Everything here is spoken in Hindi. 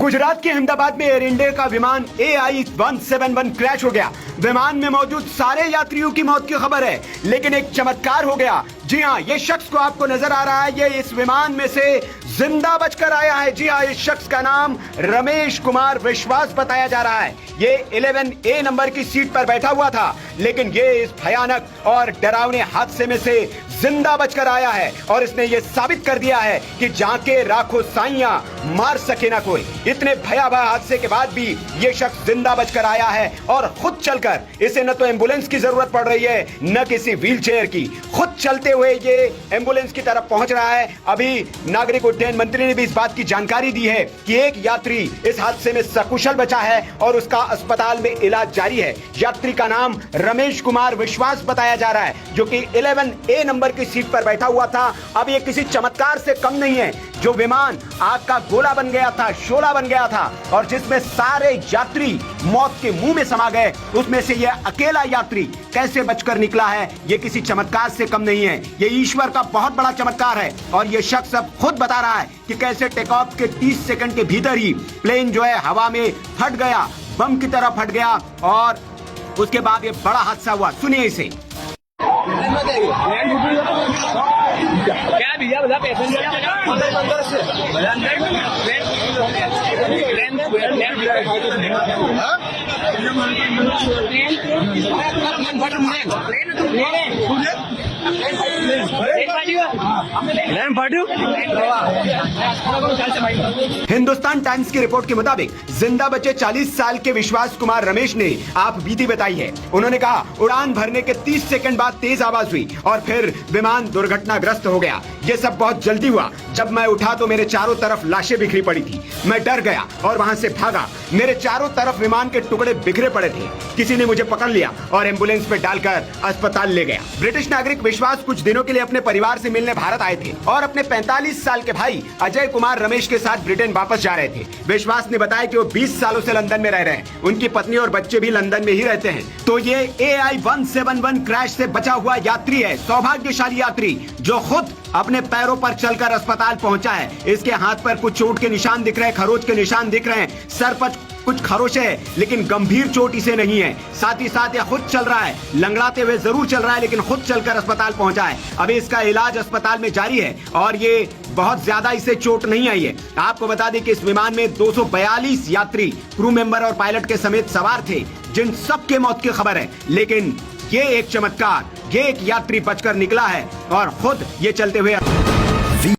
गुजरात के अहमदाबाद में एयर इंडिया का विमान AI-171 क्रैश हो गया। विमान में मौजूद सारे यात्रियों की मौत की खबर है, लेकिन एक चमत्कार हो गया। जी हाँ, ये शख्स को आपको नजर आ रहा है, ये इस विमान में से जिंदा बचकर आया है। जी हाँ, इस शख्स का नाम रमेश कुमार विश्वास बताया जा रहा है। ये 11A नंबर की सीट पर बैठा हुआ था, लेकिन ये इस भयानक और डरावने हादसे में से जिंदा बचकर आया है और इसने ये साबित कर दिया है कि जाके राखो साइयां मार सके ना कोई। इतने भयावह हादसे के बाद भी ये शख्स जिंदा बचकर आया है और खुद चलकर, इसे न तो एम्बुलेंस की जरूरत पड़ रही है न किसी व्हीलचेयर की, खुद चलते हुए ये एम्बुलेंस की तरफ पहुंच रहा है। अभी नागरिक उड्डयन मंत्री ने भी इस बात की जानकारी दी है कि एक यात्री इस हादसे में सकुशल बचा है और उसका अस्पताल में इलाज जारी है। यात्री का नाम रमेश कुमार विश्वास बताया जा रहा है, जो कि 11A नंबर की सीट पर बैठा हुआ था। अब ये किसी चमत्कार से कम नहीं है। जो विमान आग का गोला बन गया था, शोला बन गया था और जिसमें सारे यात्री मौत के मुंह में समा गए, उसमें से यह अकेला यात्री कैसे बचकर निकला है, यह किसी चमत्कार से कम नहीं है। यह ईश्वर का बहुत बड़ा चमत्कार है और यह शख्स अब खुद बता रहा है कि कैसे टेक ऑफ के 30 सेकंड के भीतर ही प्लेन जो है हवा में फट गया, बम की तरह फट गया और उसके बाद ये बड़ा हादसा हुआ। सुनिए इसे। क्या भैया बता पैसेंजर अंदर से हिंदुस्तान टाइम्स की रिपोर्ट के मुताबिक जिंदा बचे 40 साल के विश्वास कुमार रमेश ने आप बीती बताई है। उन्होंने कहा, उड़ान भरने के 30 सेकंड बाद तेज आवाज हुई और फिर विमान दुर्घटनाग्रस्त हो गया। ये सब बहुत जल्दी हुआ। जब मैं उठा तो मेरे चारों तरफ लाशें बिखरी पड़ी थी। मैं डर गया और वहां से भागा। मेरे चारों तरफ विमान के टुकड़े बिखरे पड़े थे। किसी ने मुझे पकड़ लिया और एम्बुलेंस में डालकर अस्पताल ले गया। ब्रिटिश नागरिक विश्वास कुछ दिनों के लिए अपने परिवार से मिलने भारत आए थे और अपने 45 साल के भाई अजय कुमार रमेश के साथ ब्रिटेन वापस जा रहे थे। विश्वास ने बताया कि वो 20 सालों से लंदन में रह रहे हैं। उनकी पत्नी और बच्चे भी लंदन में ही रहते हैं। तो ये AI-171 क्रैश से बचा हुआ यात्री है, सौभाग्यशाली यात्री, जो खुद अपने पैरों पर चलकर अस्पताल पहुंचा है। इसके हाथ पर कुछ चोट के निशान दिख रहे हैं, खरोच के निशान दिख रहे हैं, सर पर कुछ खरोचे है, लेकिन गंभीर चोट इसे नहीं है। साथ ही साथ यह खुद चल रहा है, लंगड़ाते हुए जरूर चल रहा है, लेकिन खुद चलकर अस्पताल पहुंचा है। अभी इसका इलाज अस्पताल में जारी है और ये बहुत ज्यादा इसे चोट नहीं आई है। आपको बता दें कि इस विमान में 242 यात्री, क्रू मेंबर और पायलट के समेत सवार थे, जिन सबके मौत की खबर है। लेकिन ये एक चमत्कार, ये एक यात्री बचकर निकला है और खुद ये चलते हुए